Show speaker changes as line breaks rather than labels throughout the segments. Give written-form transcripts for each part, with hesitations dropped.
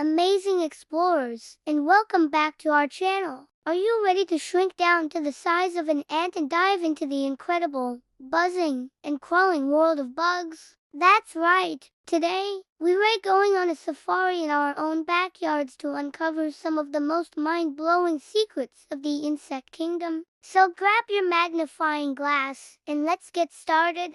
amazing explorers, and welcome back to our channel. Are you ready to shrink down to the size of an ant and dive into the incredible, buzzing, and crawling world of bugs? That's right. Today, we're going on a safari in our own backyards to uncover some of the most mind-blowing secrets of the insect kingdom. So grab your magnifying glass, and let's get started.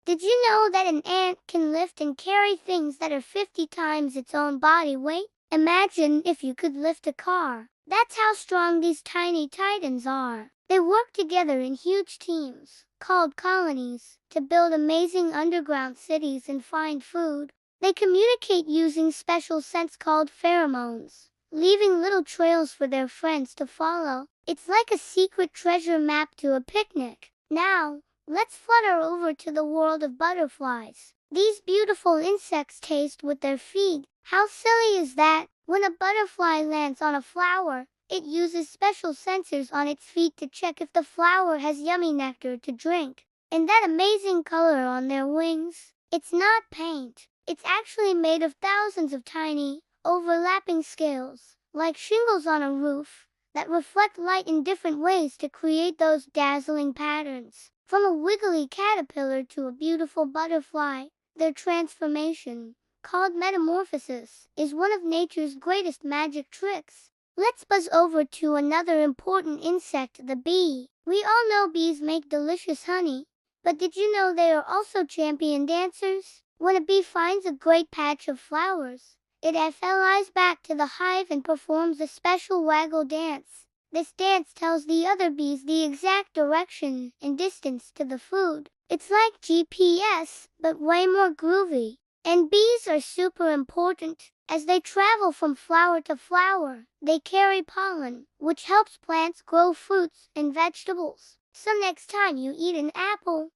Did you know that an ant can lift and carry things that are 50 times its own body weight? Imagine if you could lift a car. That's how strong these tiny titans are. They work together in huge teams, called colonies, to build amazing underground cities and find food. They communicate using special scents called pheromones, leaving little trails for their friends to follow. It's like a secret treasure map to a picnic. Now, let's flutter over to the world of butterflies. These beautiful insects taste with their feet. How silly is that? When a butterfly lands on a flower, it uses special sensors on its feet to check if the flower has yummy nectar to drink. And that amazing color on their wings? It's not paint. It's actually made of thousands of tiny, overlapping scales, like shingles on a roof, that reflect light in different ways to create those dazzling patterns. From a wiggly caterpillar to a beautiful butterfly, their transformation, called metamorphosis, is one of nature's greatest magic tricks. Let's buzz over to another important insect, the bee. We all know bees make delicious honey, but did you know they are also champion dancers? When a bee finds a great patch of flowers, it flies back to the hive and performs a special waggle dance. This dance tells the other bees the exact direction and distance to the food. It's like GPS, but way more groovy. And bees are super important. As they travel from flower to flower, they carry pollen, which helps plants grow fruits and vegetables. So next time you eat an apple,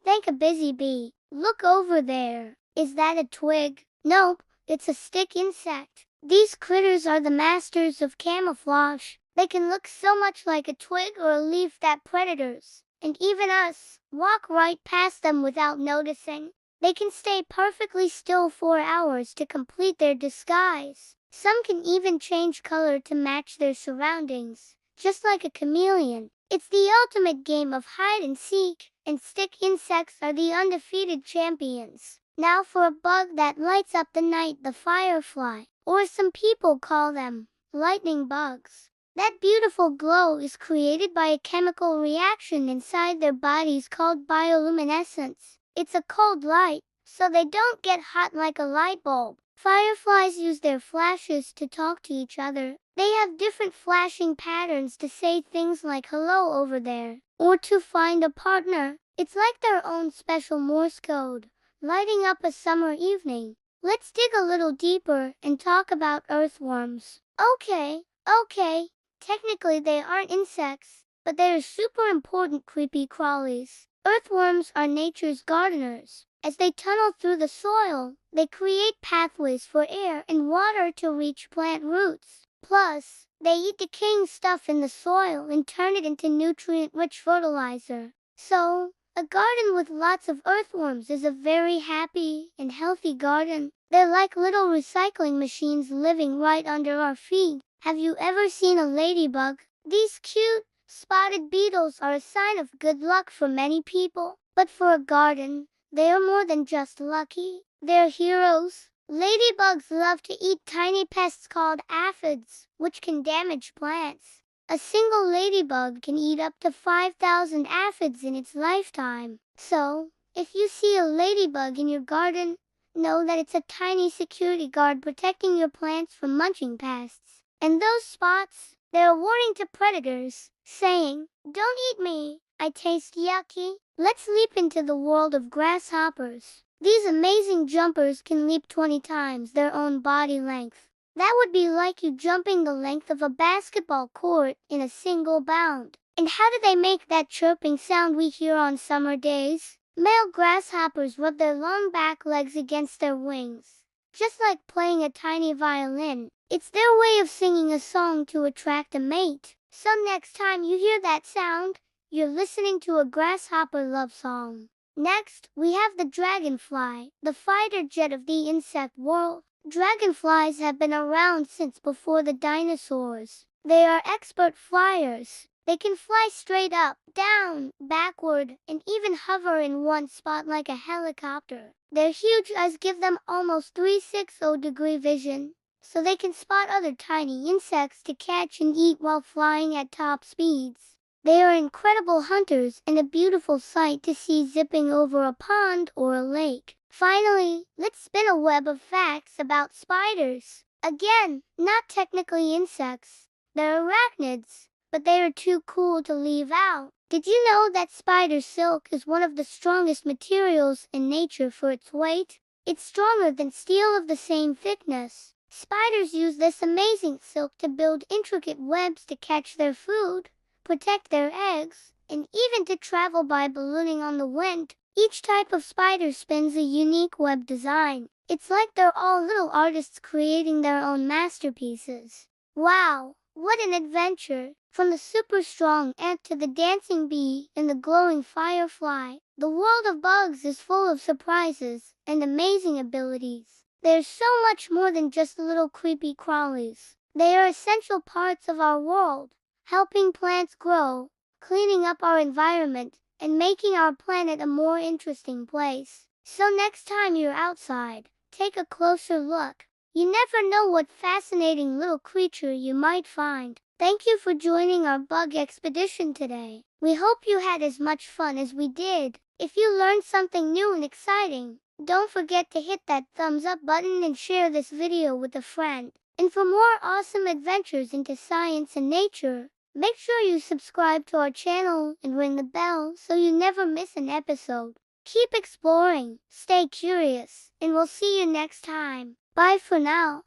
thank a busy bee. Look over there. Is that a twig? Nope, it's a stick insect. These critters are the masters of camouflage. They can look so much like a twig or a leaf that predators, and even us, walk right past them without noticing. They can stay perfectly still for hours to complete their disguise. Some can even change color to match their surroundings, just like a chameleon. It's the ultimate game of hide and seek, and stick insects are the undefeated champions. Now for a bug that lights up the night, the firefly, or some people call them lightning bugs. That beautiful glow is created by a chemical reaction inside their bodies called bioluminescence. It's a cold light, so they don't get hot like a light bulb. Fireflies use their flashes to talk to each other. They have different flashing patterns to say things like hello over there, or to find a partner. It's like their own special Morse code, lighting up a summer evening. Let's dig a little deeper and talk about earthworms. Okay. Technically they aren't insects, but they are super important creepy crawlies. Earthworms are nature's gardeners. As they tunnel through the soil, they create pathways for air and water to reach plant roots. Plus, they eat decaying stuff in the soil and turn it into nutrient-rich fertilizer. So, a garden with lots of earthworms is a very happy and healthy garden. They're like little recycling machines living right under our feet. Have you ever seen a ladybug? These cute, spotted beetles are a sign of good luck for many people. But for a garden, they are more than just lucky. They're heroes. Ladybugs love to eat tiny pests called aphids, which can damage plants. A single ladybug can eat up to 5,000 aphids in its lifetime. So, if you see a ladybug in your garden, know that it's a tiny security guard protecting your plants from munching pests. And those spots, they're a warning to predators, saying, "Don't eat me, I taste yucky." Let's leap into the world of grasshoppers. These amazing jumpers can leap 20 times their own body length. That would be like you jumping the length of a basketball court in a single bound. And how do they make that chirping sound we hear on summer days? Male grasshoppers rub their long back legs against their wings, just like playing a tiny violin. It's their way of singing a song to attract a mate. So next time you hear that sound, you're listening to a grasshopper love song. Next, we have the dragonfly, the fighter jet of the insect world. Dragonflies have been around since before the dinosaurs. They are expert flyers. They can fly straight up, down, backward, and even hover in one spot like a helicopter. Their huge eyes give them almost 360-degree vision, so they can spot other tiny insects to catch and eat while flying at top speeds. They are incredible hunters and a beautiful sight to see zipping over a pond or a lake. Finally, let's spin a web of facts about spiders. Again, not technically insects. They're arachnids, but they are too cool to leave out. Did you know that spider silk is one of the strongest materials in nature for its weight? It's stronger than steel of the same thickness. Spiders use this amazing silk to build intricate webs to catch their food, protect their eggs, and even to travel by ballooning on the wind. Each type of spider spins a unique web design. It's like they're all little artists creating their own masterpieces. Wow, what an adventure! From the super strong ant to the dancing bee and the glowing firefly, the world of bugs is full of surprises and amazing abilities. There's so much more than just little creepy crawlies. They are essential parts of our world, helping plants grow, cleaning up our environment, and making our planet a more interesting place. So next time you're outside, take a closer look. You never know what fascinating little creature you might find. Thank you for joining our bug expedition today. We hope you had as much fun as we did. If you learned something new and exciting, don't forget to hit that thumbs up button and share this video with a friend. And for more awesome adventures into science and nature, make sure you subscribe to our channel and ring the bell so you never miss an episode. Keep exploring, stay curious, and we'll see you next time. Bye for now.